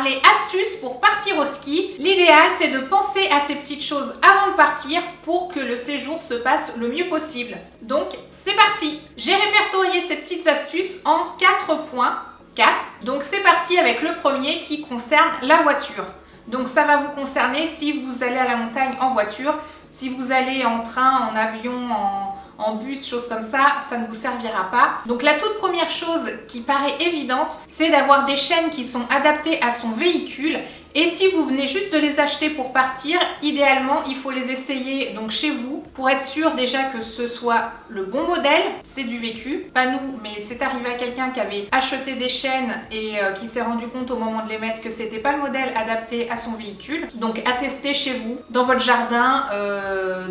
parler astuces pour partir au ski. L'idéal, c'est de penser à ces petites choses avant de partir pour que le séjour se passe le mieux possible. Donc, c'est parti! J'ai répertorié ces petites astuces en 4 points. 4. Donc, c'est parti avec le premier qui concerne la voiture. Donc, ça va vous concerner si vous allez à la montagne en voiture, si vous allez en train, en avion, en bus, choses comme ça ne vous servira pas. Donc la toute première chose qui paraît évidente, c'est d'avoir des chaînes qui sont adaptées à son véhicule. Et si vous venez juste de les acheter pour partir, idéalement, il faut les essayer donc chez vous pour être sûr déjà que ce soit le bon modèle. C'est du vécu, pas nous, mais c'est arrivé à quelqu'un qui avait acheté des chaînes et qui s'est rendu compte au moment de les mettre que c'était pas le modèle adapté à son véhicule. Donc à tester chez vous, dans votre jardin,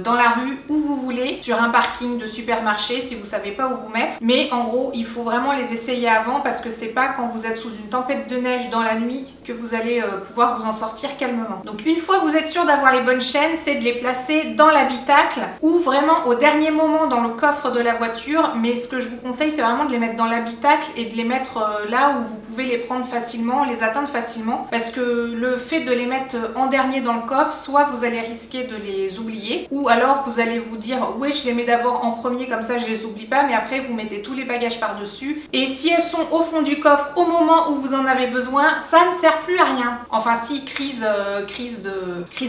dans la rue, où vous voulez, sur un parking de supermarché si vous savez pas où vous mettre. Mais en gros, il faut vraiment les essayer avant parce que c'est pas quand vous êtes sous une tempête de neige dans la nuit que vous allez pouvoir vous en sortir calmement. Donc une fois que vous êtes sûr d'avoir les bonnes chaînes, c'est de les placer dans l'habitacle ou vraiment au dernier moment dans le coffre de la voiture. Mais ce que je vous conseille, c'est vraiment de les mettre dans l'habitacle et de les mettre là où vous pouvez les prendre facilement, les atteindre facilement. Parce que le fait de les mettre en dernier dans le coffre, soit vous allez risquer de les oublier, ou alors vous allez vous dire oui, je les mets d'abord en premier, comme ça je les oublie pas, mais après vous mettez tous les bagages par-dessus. Et si elles sont au fond du coffre au moment où vous en avez besoin, ça ne sert plus à rien. Enfin si, crise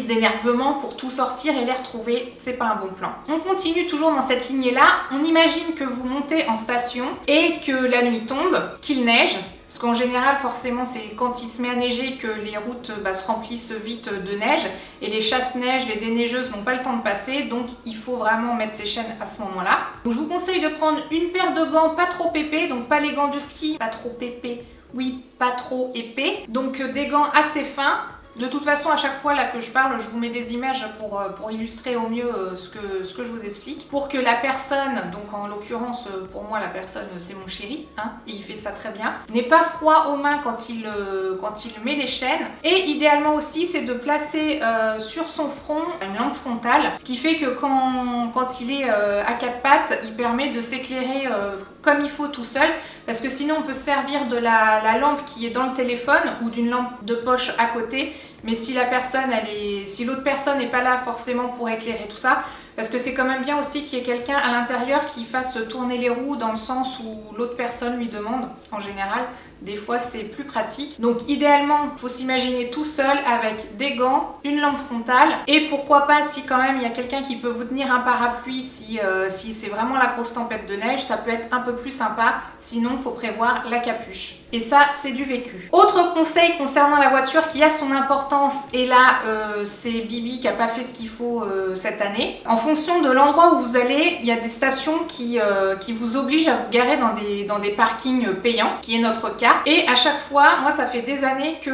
d'énervement pour tout sortir et les retrouver, c'est pas un bon plan. On continue toujours dans cette lignée-là. On imagine que vous montez en station et que la nuit tombe, qu'il neige. Parce qu'en général, forcément, c'est quand il se met à neiger que les routes se remplissent vite de neige et les chasse-neige, les déneigeuses n'ont pas le temps de passer, donc il faut vraiment mettre ses chaînes à ce moment-là. Donc je vous conseille de prendre une paire de gants pas trop épais, donc pas les gants de ski, pas trop épais, oui, pas trop épais, donc des gants assez fins. De toute façon, à chaque fois là que je parle, je vous mets des images pour illustrer au mieux ce que je vous explique. Pour que la personne, donc en l'occurrence pour moi la personne c'est mon chéri, hein, et il fait ça très bien, n'ait pas froid aux mains quand il met les chaînes. Et idéalement aussi, c'est de placer sur son front une lampe frontale, ce qui fait que quand il est à quatre pattes, il permet de s'éclairer comme il faut tout seul. Parce que sinon on peut se servir de la lampe qui est dans le téléphone ou d'une lampe de poche à côté. Mais si si l'autre personne n'est pas là forcément pour éclairer tout ça, parce que c'est quand même bien aussi qu'il y ait quelqu'un à l'intérieur qui fasse tourner les roues dans le sens où l'autre personne lui demande. En général, des fois c'est plus pratique. Donc idéalement, il faut s'imaginer tout seul avec des gants, une lampe frontale et pourquoi pas si quand même il y a quelqu'un qui peut vous tenir un parapluie si c'est vraiment la grosse tempête de neige, ça peut être un peu plus sympa. Sinon, il faut prévoir la capuche. Et ça, c'est du vécu. Autre conseil concernant la voiture qui a son importance, et là, c'est Bibi qui n'a pas fait ce qu'il faut cette année. En fonction de l'endroit où vous allez, il y a des stations qui vous obligent à vous garer dans des parkings payants, qui est notre cas. Et à chaque fois, moi, ça fait des années que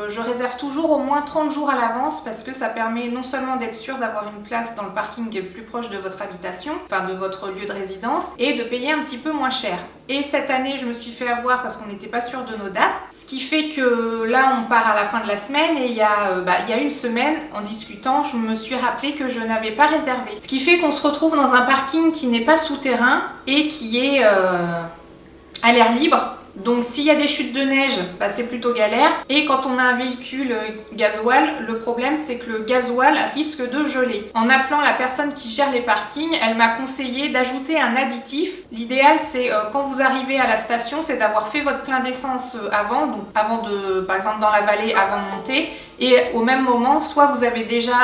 je réserve toujours au moins 30 jours à l'avance parce que ça permet non seulement d'être sûr d'avoir une place dans le parking qui est le plus proche de votre habitation, enfin de votre lieu de résidence, et de payer un petit peu moins cher. Et cette année, je me suis fait avoir parce qu'on n'était pas sûr de nos dates. Ce qui fait que là, on part à la fin de la semaine et il y a une semaine, en discutant, je me suis rappelé que je n'avais pas réservé. Ce qui fait qu'on se retrouve dans un parking qui n'est pas souterrain et qui est à l'air libre. Donc s'il y a des chutes de neige, c'est plutôt galère. Et quand on a un véhicule gasoil, le problème c'est que le gasoil risque de geler. En appelant la personne qui gère les parkings, elle m'a conseillé d'ajouter un additif. L'idéal c'est quand vous arrivez à la station, c'est d'avoir fait votre plein d'essence avant, donc par exemple dans la vallée, avant de monter. Et au même moment, soit vous avez déjà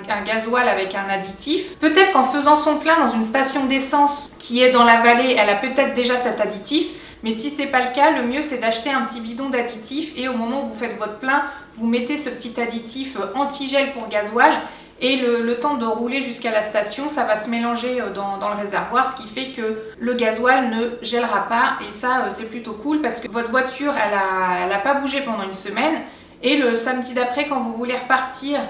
un gasoil avec un additif. Peut-être qu'en faisant son plein dans une station d'essence qui est dans la vallée, elle a peut-être déjà cet additif. Mais si c'est pas le cas, le mieux c'est d'acheter un petit bidon d'additif et au moment où vous faites votre plein, vous mettez ce petit additif anti-gel pour gasoil et le temps de rouler jusqu'à la station, ça va se mélanger dans le réservoir, ce qui fait que le gasoil ne gèlera pas et ça c'est plutôt cool parce que votre voiture elle a pas bougé pendant une semaine et le samedi d'après quand vous voulez repartir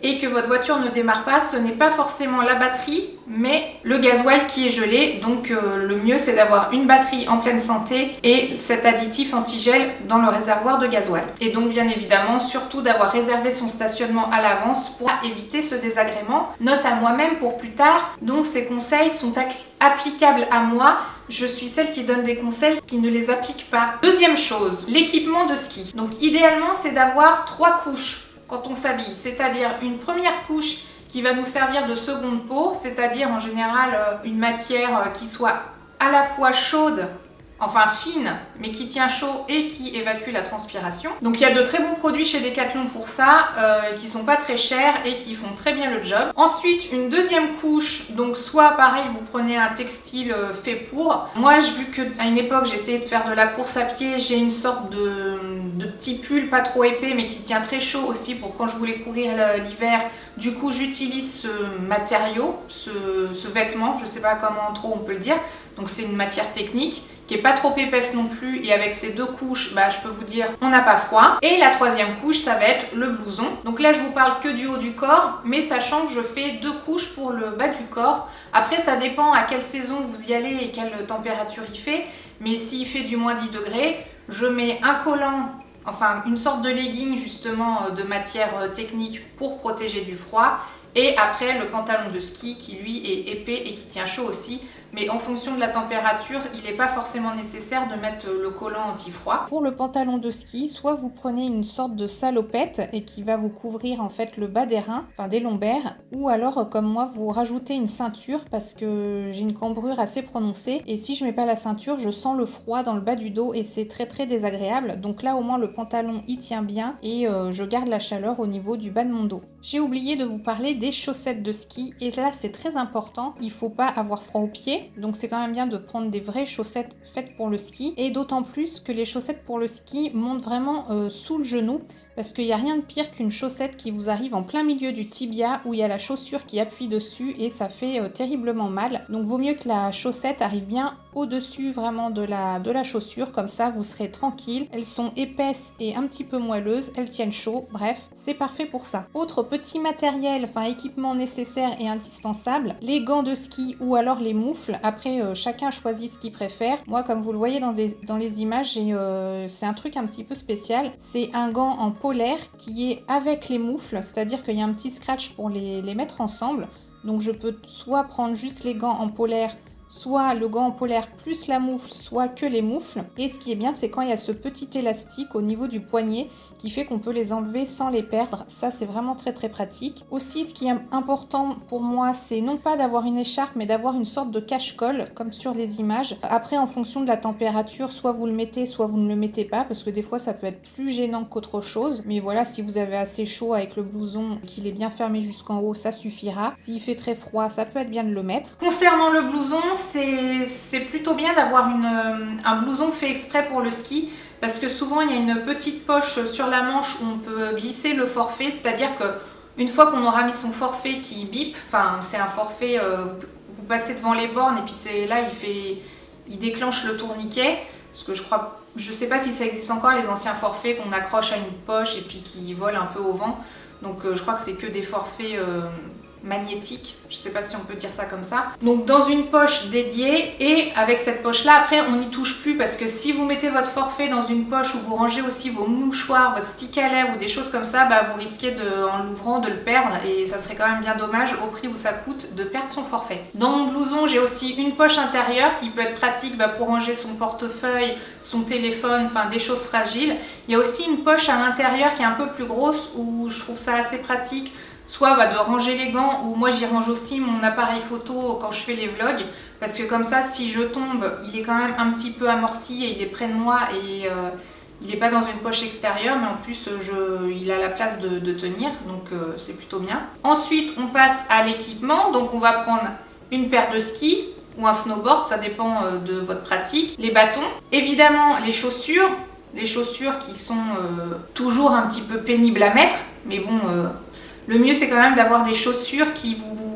et que votre voiture ne démarre pas, ce n'est pas forcément la batterie, mais le gasoil qui est gelé. Donc le mieux c'est d'avoir une batterie en pleine santé et cet additif antigel dans le réservoir de gasoil. Et donc bien évidemment, surtout d'avoir réservé son stationnement à l'avance pour éviter ce désagrément. Note à moi-même pour plus tard, donc ces conseils sont applicables à moi. Je suis celle qui donne des conseils qui ne les applique pas. Deuxième chose, l'équipement de ski. Donc idéalement c'est d'avoir 3 couches quand on s'habille, c'est-à-dire une première couche qui va nous servir de seconde peau, c'est-à-dire en général une matière qui soit à la fois chaude, enfin fine, mais qui tient chaud et qui évacue la transpiration. Donc il y a de très bons produits chez Decathlon pour ça, qui sont pas très chers et qui font très bien le job. Ensuite, une deuxième couche, donc soit pareil, vous prenez un textile fait pour. Moi, vu qu'à une époque, j'essayais de faire de la course à pied, j'ai une sorte de petit pull pas trop épais, mais qui tient très chaud aussi pour quand je voulais courir l'hiver. Du coup, j'utilise ce matériau, ce vêtement, je sais pas comment trop on peut le dire. Donc c'est une matière technique qui est pas trop épaisse non plus, et avec ces 2 couches, je peux vous dire, on n'a pas froid. Et la troisième couche, ça va être le blouson. Donc là, je vous parle que du haut du corps, mais sachant que je fais 2 couches pour le bas du corps. Après, ça dépend à quelle saison vous y allez et quelle température il fait. Mais s'il fait du moins 10 degrés, je mets un collant, enfin une sorte de legging justement de matière technique pour protéger du froid. Et après, le pantalon de ski qui lui est épais et qui tient chaud aussi. Mais en fonction de la température, il n'est pas forcément nécessaire de mettre le collant anti-froid. Pour le pantalon de ski, soit vous prenez une sorte de salopette et qui va vous couvrir en fait le bas des reins, enfin des lombaires, ou alors comme moi, vous rajoutez une ceinture parce que j'ai une cambrure assez prononcée et si je mets pas la ceinture, je sens le froid dans le bas du dos et c'est très très désagréable. Donc là au moins le pantalon y tient bien et je garde la chaleur au niveau du bas de mon dos. J'ai oublié de vous parler des chaussettes de ski et là c'est très important, il faut pas avoir froid aux pieds. Donc c'est quand même bien de prendre des vraies chaussettes faites pour le ski. Et d'autant plus que les chaussettes pour le ski montent vraiment sous le genou. Parce qu'il n'y a rien de pire qu'une chaussette qui vous arrive en plein milieu du tibia où il y a la chaussure qui appuie dessus et ça fait terriblement mal. Donc vaut mieux que la chaussette arrive bien au-dessus vraiment de la chaussure, comme ça vous serez tranquille. Elles sont épaisses et un petit peu moelleuses, elles tiennent chaud, bref, c'est parfait pour ça. Autre petit matériel, enfin équipement nécessaire et indispensable, les gants de ski ou alors les moufles. Après, chacun choisit ce qu'il préfère. Moi, comme vous le voyez dans les images, c'est un truc un petit peu spécial. C'est un gant en polaire qui est avec les moufles, c'est-à-dire qu'il y a un petit scratch pour les mettre ensemble. Donc je peux soit prendre juste les gants en polaire, soit le gant en polaire plus la moufle, soit que les moufles. Et ce qui est bien, c'est quand il y a ce petit élastique au niveau du poignet qui fait qu'on peut les enlever sans les perdre. Ça, c'est vraiment très très pratique. Aussi, ce qui est important pour moi, c'est non pas d'avoir une écharpe, mais d'avoir une sorte de cache-colle, comme sur les images. Après, en fonction de la température, soit vous le mettez, soit vous ne le mettez pas, parce que des fois, ça peut être plus gênant qu'autre chose. Mais voilà, si vous avez assez chaud avec le blouson, qu'il est bien fermé jusqu'en haut, ça suffira. S'il fait très froid, ça peut être bien de le mettre. Concernant le blouson, c'est plutôt bien d'avoir un blouson fait exprès pour le ski parce que souvent il y a une petite poche sur la manche où on peut glisser le forfait, c'est-à-dire que une fois qu'on aura mis son forfait qui bip, enfin c'est un forfait, vous passez devant les bornes et puis c'est là il déclenche le tourniquet, parce que je sais pas si ça existe encore les anciens forfaits qu'on accroche à une poche et puis qui volent un peu au vent, donc je crois que c'est que des forfaits magnétique, je sais pas si on peut dire ça comme ça. Donc dans une poche dédiée, et avec cette poche là, après on n'y touche plus parce que si vous mettez votre forfait dans une poche où vous rangez aussi vos mouchoirs, votre stick à lèvres ou des choses comme ça, vous risquez en l'ouvrant de le perdre et ça serait quand même bien dommage au prix où ça coûte de perdre son forfait. Dans mon blouson, j'ai aussi une poche intérieure qui peut être pratique pour ranger son portefeuille, son téléphone, enfin des choses fragiles. Il y a aussi une poche à l'intérieur qui est un peu plus grosse où je trouve ça assez pratique, soit de ranger les gants, ou moi j'y range aussi mon appareil photo quand je fais les vlogs, parce que comme ça si je tombe il est quand même un petit peu amorti et il est près de moi et il n'est pas dans une poche extérieure, mais en plus il a la place de tenir, donc c'est plutôt bien. Ensuite on passe à l'équipement, donc on va prendre une paire de skis ou un snowboard, ça dépend de votre pratique, les bâtons, évidemment les chaussures qui sont toujours un petit peu pénibles à mettre, mais bon, le mieux c'est quand même d'avoir des chaussures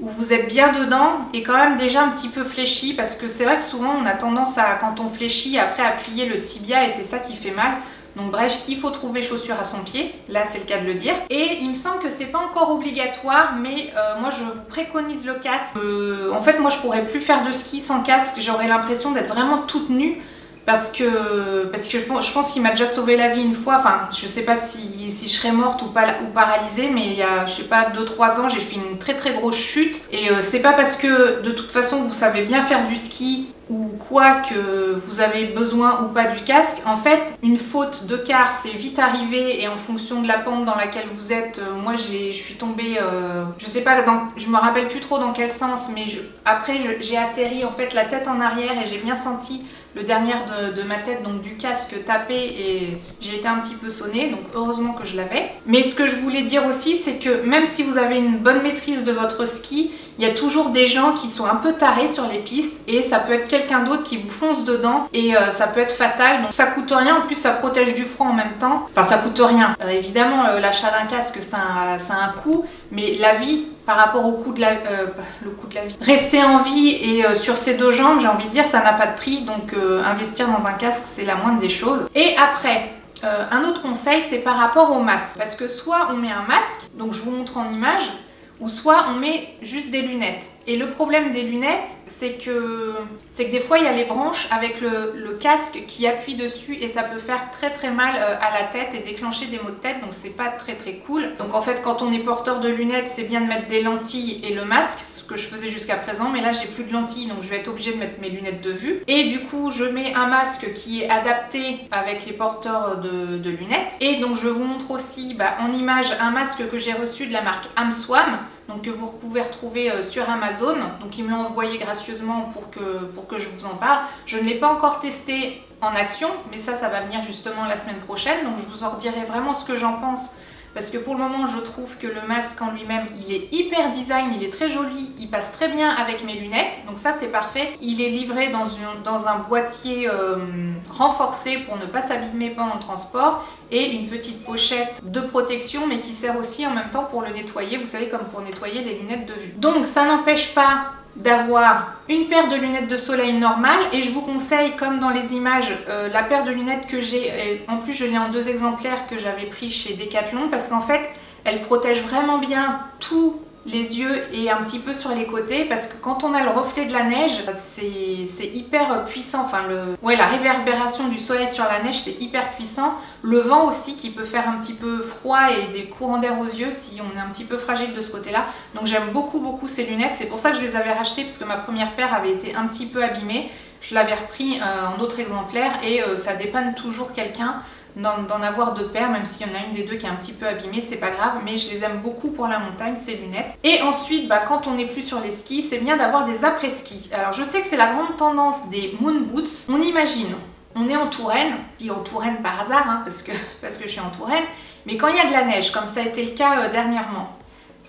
où vous êtes bien dedans et quand même déjà un petit peu fléchies, parce que c'est vrai que souvent on a tendance à, quand on fléchit, après appuyer le tibia et c'est ça qui fait mal. Donc bref, il faut trouver chaussures à son pied, là c'est le cas de le dire. Et il me semble que c'est pas encore obligatoire, mais moi je vous préconise le casque. En fait moi je pourrais plus faire de ski sans casque, j'aurais l'impression d'être vraiment toute nue. Parce que je pense qu'il m'a déjà sauvé la vie une fois. Enfin, je sais pas si je serais morte ou paralysée, mais il y a, je sais pas, 2-3 ans, j'ai fait une très très grosse chute. Et c'est pas parce que de toute façon vous savez bien faire du ski ou quoi que vous avez besoin ou pas du casque. En fait, une faute de quart, c'est vite arrivé et en fonction de la pente dans laquelle vous êtes, moi je suis tombée, je sais pas, je me rappelle plus trop dans quel sens, mais après j'ai atterri en fait la tête en arrière et j'ai bien senti le derrière de ma tête, donc du casque tapé, et j'ai été un petit peu sonnée, donc heureusement que je l'avais. Mais ce que je voulais dire aussi, c'est que même si vous avez une bonne maîtrise de votre ski, il y a toujours des gens qui sont un peu tarés sur les pistes et ça peut être quelqu'un d'autre qui vous fonce dedans et ça peut être fatal. Donc ça coûte rien, en plus ça protège du froid en même temps. Enfin ça coûte rien. Évidemment l'achat d'un casque ça a un coût, mais la vie par rapport au coût de la vie. Rester en vie et sur ses deux jambes, j'ai envie de dire, ça n'a pas de prix. Donc investir dans un casque c'est la moindre des choses. Et après, un autre conseil c'est par rapport au masque. Parce que soit on met un masque, donc je vous montre en image, ou soit on met juste des lunettes. Et le problème des lunettes, c'est que des fois il y a les branches avec le casque qui appuie dessus et ça peut faire très très mal à la tête et déclencher des maux de tête, donc c'est pas très très cool. Donc en fait quand on est porteur de lunettes, c'est bien de mettre des lentilles et le masque, ce que je faisais jusqu'à présent, mais là j'ai plus de lentilles donc je vais être obligée de mettre mes lunettes de vue. Et du coup je mets un masque qui est adapté avec les porteurs de lunettes. Et donc je vous montre aussi en image un masque que j'ai reçu de la marque Amswam, donc que vous pouvez retrouver sur Amazon. Donc ils me l'ont envoyé gracieusement pour que je vous en parle. Je ne l'ai pas encore testé en action, mais ça va venir justement la semaine prochaine, donc je vous en redirai vraiment ce que j'en pense. Parce que pour le moment, je trouve que le masque en lui-même, il est hyper design, il est très joli, il passe très bien avec mes lunettes, donc ça c'est parfait. Il est livré dans un boîtier renforcé pour ne pas s'abîmer pendant le transport et une petite pochette de protection, mais qui sert aussi en même temps pour le nettoyer, vous savez, comme pour nettoyer les lunettes de vue. Donc ça n'empêche pas d'avoir une paire de lunettes de soleil normale, et je vous conseille, comme dans les images, la paire de lunettes que j'ai, en plus je l'ai en 2 exemplaires que j'avais pris chez Decathlon, parce qu'en fait elle protège vraiment bien tous les yeux et un petit peu sur les côtés, parce que quand on a le reflet de la neige, c'est hyper puissant. Enfin, la réverbération du soleil sur la neige, c'est hyper puissant. Le vent aussi qui peut faire un petit peu froid et des courants d'air aux yeux si on est un petit peu fragile de ce côté-là. Donc j'aime beaucoup beaucoup ces lunettes. C'est pour ça que je les avais rachetées, parce que ma première paire avait été un petit peu abîmée. Je l'avais repris en d'autres exemplaires et ça dépanne toujours quelqu'un d'en avoir 2 paires, même s'il y en a une des 2 qui est un petit peu abîmée, c'est pas grave, mais je les aime beaucoup pour la montagne, ces lunettes. Et ensuite, quand on n'est plus sur les skis, c'est bien d'avoir des après-ski. Alors je sais que c'est la grande tendance des moon boots. On imagine, on est en Touraine, je dis en Touraine par hasard, parce que je suis en Touraine, mais quand il y a de la neige, comme ça a été le cas dernièrement,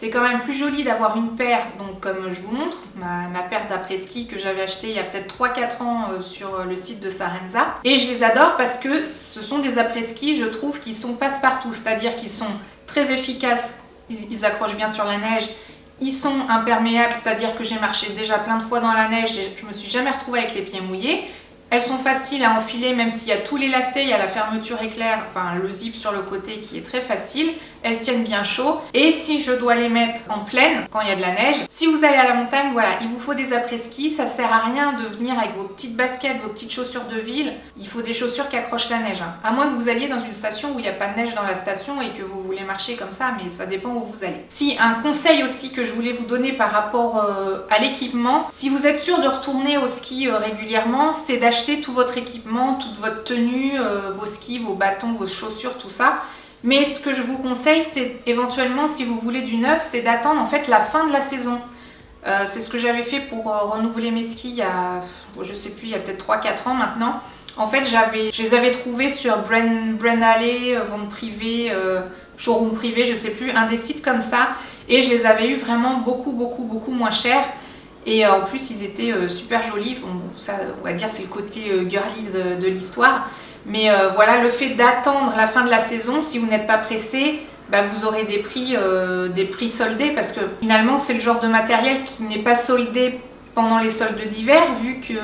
c'est quand même plus joli d'avoir une paire, donc comme je vous montre, ma paire d'après-ski que j'avais achetée il y a peut-être 3-4 ans sur le site de Sarenza. Et je les adore parce que ce sont des après-ski, je trouve, qui sont passe-partout, c'est-à-dire qu'ils sont très efficaces, ils accrochent bien sur la neige, ils sont imperméables, c'est-à-dire que j'ai marché déjà plein de fois dans la neige et je me suis jamais retrouvée avec les pieds mouillés. Elles sont faciles à enfiler, même s'il y a tous les lacets, il y a la fermeture éclair, enfin le zip sur le côté qui est très facile. Elles tiennent bien chaud. Et si je dois les mettre en pleine, quand il y a de la neige, si vous allez à la montagne, voilà, il vous faut des après-ski. Ça sert à rien de venir avec vos petites baskets, vos petites chaussures de ville. Il faut des chaussures qui accrochent la neige. À moins que vous alliez dans une station où il n'y a pas de neige dans la station et que vous voulez marcher comme ça, mais ça dépend où vous allez. Si, un conseil aussi que je voulais vous donner par rapport à l'équipement, si vous êtes sûr de retourner au ski régulièrement, c'est d'acheter tout votre équipement, toute votre tenue, vos skis, vos bâtons, vos chaussures, tout ça. Mais ce que je vous conseille, c'est éventuellement, si vous voulez du neuf, c'est d'attendre en fait la fin de la saison. C'est ce que j'avais fait pour renouveler mes skis il y a, je sais plus, il y a peut-être 3-4 ans maintenant. En fait, je les avais trouvés sur Brennalley, vente privée, showroom privé, je sais plus, un des sites comme ça. Et je les avais eu vraiment beaucoup moins chers. Et en plus, ils étaient super jolis. Bon, ça, on va dire, c'est le côté girly de l'histoire. Mais voilà, le fait d'attendre la fin de la saison, si vous n'êtes pas pressé, vous aurez des prix soldés, parce que finalement c'est le genre de matériel qui n'est pas soldé pendant les soldes d'hiver, vu que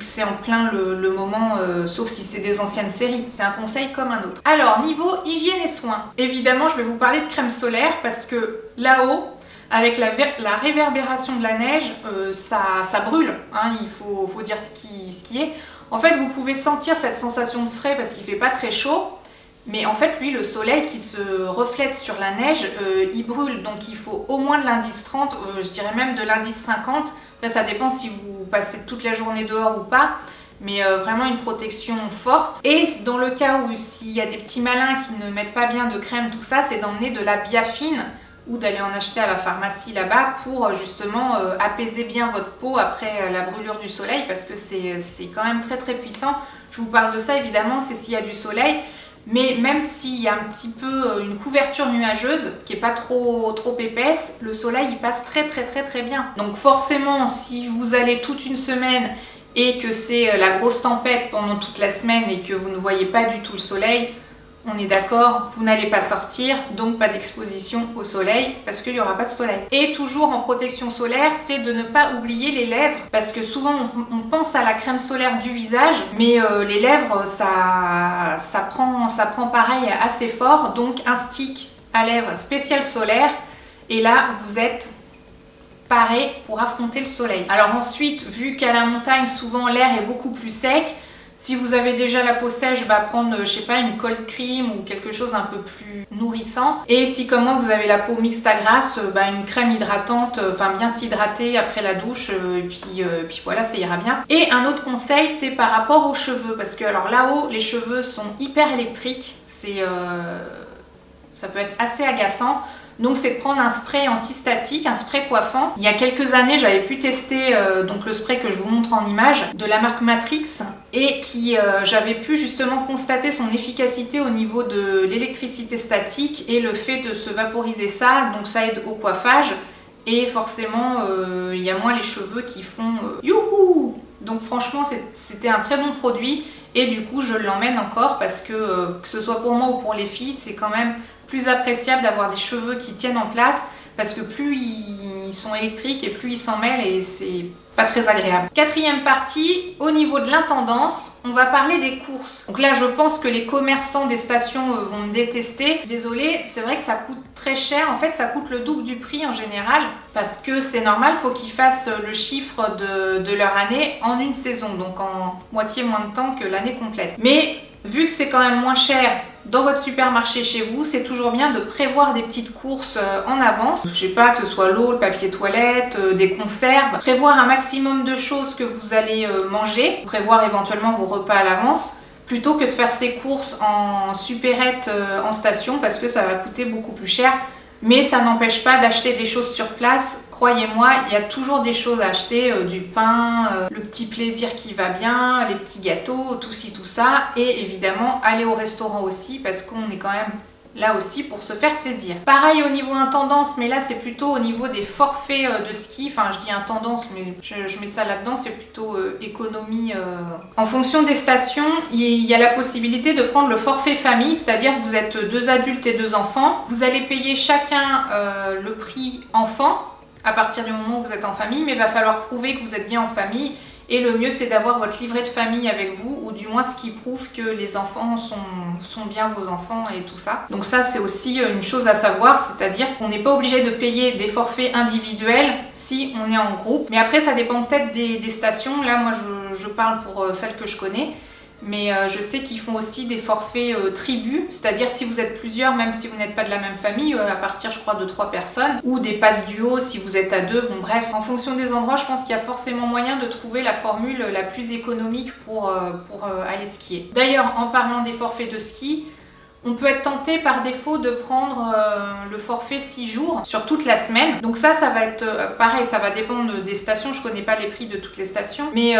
c'est en plein le moment, sauf si c'est des anciennes séries. C'est un conseil comme un autre. Alors, niveau hygiène et soins, évidemment, je vais vous parler de crème solaire parce que là-haut, avec la réverbération de la neige, ça brûle, hein, il faut dire ce qui est. En fait, vous pouvez sentir cette sensation de frais parce qu'il fait pas très chaud. Mais en fait, lui, le soleil qui se reflète sur la neige, il brûle. Donc, il faut au moins de l'indice 30, je dirais même de l'indice 50. Là, ça dépend si vous passez toute la journée dehors ou pas. Mais vraiment une protection forte. Et dans le cas où s'il y a des petits malins qui ne mettent pas bien de crème, tout ça, c'est d'emmener de la biafine ou d'aller en acheter à la pharmacie là-bas pour justement apaiser bien votre peau après la brûlure du soleil. Parce que c'est quand même très très puissant. Je vous parle de ça, évidemment, c'est s'il y a du soleil. Mais même s'il y a un petit peu une couverture nuageuse qui n'est pas trop épaisse, le soleil il passe très bien. Donc forcément, si vous allez toute une semaine et que c'est la grosse tempête pendant toute la semaine et que vous ne voyez pas du tout le soleil, on est d'accord, vous n'allez pas sortir, donc pas d'exposition au soleil parce qu'il n'y aura pas de soleil. Et toujours en protection solaire, c'est de ne pas oublier les lèvres parce que souvent on pense à la crème solaire du visage, mais les lèvres ça prend pareil assez fort, donc un stick à lèvres spécial solaire et là vous êtes paré pour affronter le soleil. Alors ensuite, vu qu'à la montagne souvent l'air est beaucoup plus sec, si vous avez déjà la peau sèche, prendre, je sais pas, une cold cream ou quelque chose un peu plus nourrissant. Et si comme moi vous avez la peau mixte à grasse, une crème hydratante, bien s'hydrater après la douche, et puis voilà, ça ira bien. Et un autre conseil, c'est par rapport aux cheveux, parce que alors là-haut, les cheveux sont hyper électriques, ça peut être assez agaçant. Donc c'est de prendre un spray antistatique, un spray coiffant. Il y a quelques années, j'avais pu tester donc le spray que je vous montre en image de la marque Matrix et j'avais pu justement constater son efficacité au niveau de l'électricité statique et le fait de se vaporiser ça, donc ça aide au coiffage et forcément il y a moins les cheveux qui font youhou. Donc franchement c'était un très bon produit et du coup je l'emmène encore parce que ce soit pour moi ou pour les filles, c'est quand même plus appréciable d'avoir des cheveux qui tiennent en place parce que plus ils sont électriques et plus ils s'en mêlent et c'est pas très agréable. Quatrième partie, au niveau de l'intendance, on va parler des courses. Donc là, je pense que les commerçants des stations vont me détester. Désolée, c'est vrai que ça coûte très cher. En fait, ça coûte le double du prix en général parce que c'est normal, il faut qu'ils fassent le chiffre de leur année en une saison, donc en moitié moins de temps que l'année complète. Mais vu que c'est quand même moins cher dans votre supermarché chez vous, c'est toujours bien de prévoir des petites courses en avance. Je sais pas, que ce soit l'eau, le papier toilette, des conserves. Prévoir un maximum de choses que vous allez manger. Prévoir éventuellement vos repas à l'avance. Plutôt que de faire ces courses en supérette en station parce que ça va coûter beaucoup plus cher. Mais ça n'empêche pas d'acheter des choses sur place. Croyez-moi, il y a toujours des choses à acheter, du pain, le petit plaisir qui va bien, les petits gâteaux, tout ci, tout ça. Et évidemment, aller au restaurant aussi parce qu'on est quand même là aussi pour se faire plaisir. Pareil au niveau intendance, mais là c'est plutôt au niveau des forfaits de ski. Enfin, je dis intendance, mais je mets ça là-dedans, c'est plutôt économie. En fonction des stations, il y a la possibilité de prendre le forfait famille, c'est-à-dire que vous êtes 2 adultes et 2 enfants. Vous allez payer chacun le prix enfant à partir du moment où vous êtes en famille, mais il va falloir prouver que vous êtes bien en famille. Et le mieux, c'est d'avoir votre livret de famille avec vous, ou du moins ce qui prouve que les enfants sont bien vos enfants et tout ça. Donc ça, c'est aussi une chose à savoir, c'est-à-dire qu'on n'est pas obligé de payer des forfaits individuels si on est en groupe. Mais après, ça dépend peut-être des stations. Là, moi, je parle pour celles que je connais. Mais je sais qu'ils font aussi des forfaits tribus, c'est-à-dire si vous êtes plusieurs, même si vous n'êtes pas de la même famille, à partir je crois de 3 personnes, ou des passes duo si vous êtes à 2, bon bref, en fonction des endroits, je pense qu'il y a forcément moyen de trouver la formule la plus économique pour aller skier. D'ailleurs, en parlant des forfaits de ski, on peut être tenté par défaut de prendre le forfait 6 jours sur toute la semaine. Donc ça va être pareil, ça va dépendre des stations. Je connais pas les prix de toutes les stations. Mais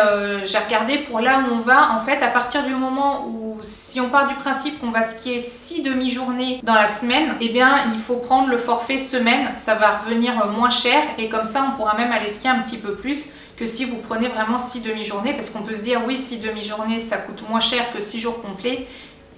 j'ai regardé pour là où on va. En fait, à partir du moment où, si on part du principe qu'on va skier 6 demi-journées dans la semaine, eh bien, il faut prendre le forfait semaine. Ça va revenir moins cher. Et comme ça, on pourra même aller skier un petit peu plus que si vous prenez vraiment 6 demi-journées. Parce qu'on peut se dire, oui, 6 demi-journées, ça coûte moins cher que 6 jours complets.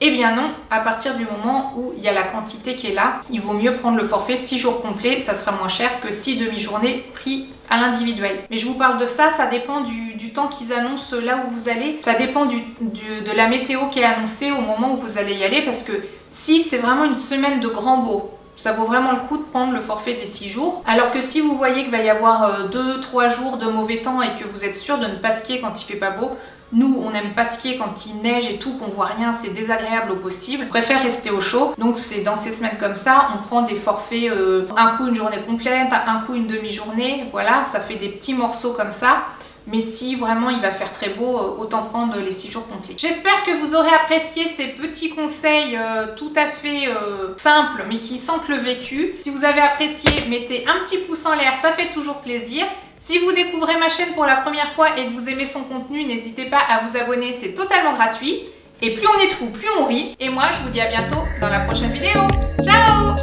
Eh bien non, à partir du moment où il y a la quantité qui est là, il vaut mieux prendre le forfait 6 jours complets, ça sera moins cher que 6 demi-journées prix à l'individuel. Mais je vous parle de ça, ça dépend du temps qu'ils annoncent là où vous allez. Ça dépend de la météo qui est annoncée au moment où vous allez y aller, parce que si c'est vraiment une semaine de grand beau, ça vaut vraiment le coup de prendre le forfait des 6 jours. Alors que si vous voyez qu'il va y avoir 2-3 jours de mauvais temps et que vous êtes sûr de ne pas skier quand il fait pas beau, nous on n'aime pas skier quand il neige et tout, qu'on voit rien, c'est désagréable au possible. On préfère rester au chaud. Donc c'est dans ces semaines comme ça, on prend des forfaits, un coup une journée complète, un coup une demi-journée, voilà, ça fait des petits morceaux comme ça. Mais si vraiment il va faire très beau, autant prendre les 6 jours complets. J'espère que vous aurez apprécié ces petits conseils tout à fait simples, mais qui sentent le vécu. Si vous avez apprécié, mettez un petit pouce en l'air, ça fait toujours plaisir. Si vous découvrez ma chaîne pour la première fois et que vous aimez son contenu, n'hésitez pas à vous abonner, c'est totalement gratuit. Et plus on est de fous, plus on rit. Et moi, je vous dis à bientôt dans la prochaine vidéo. Ciao!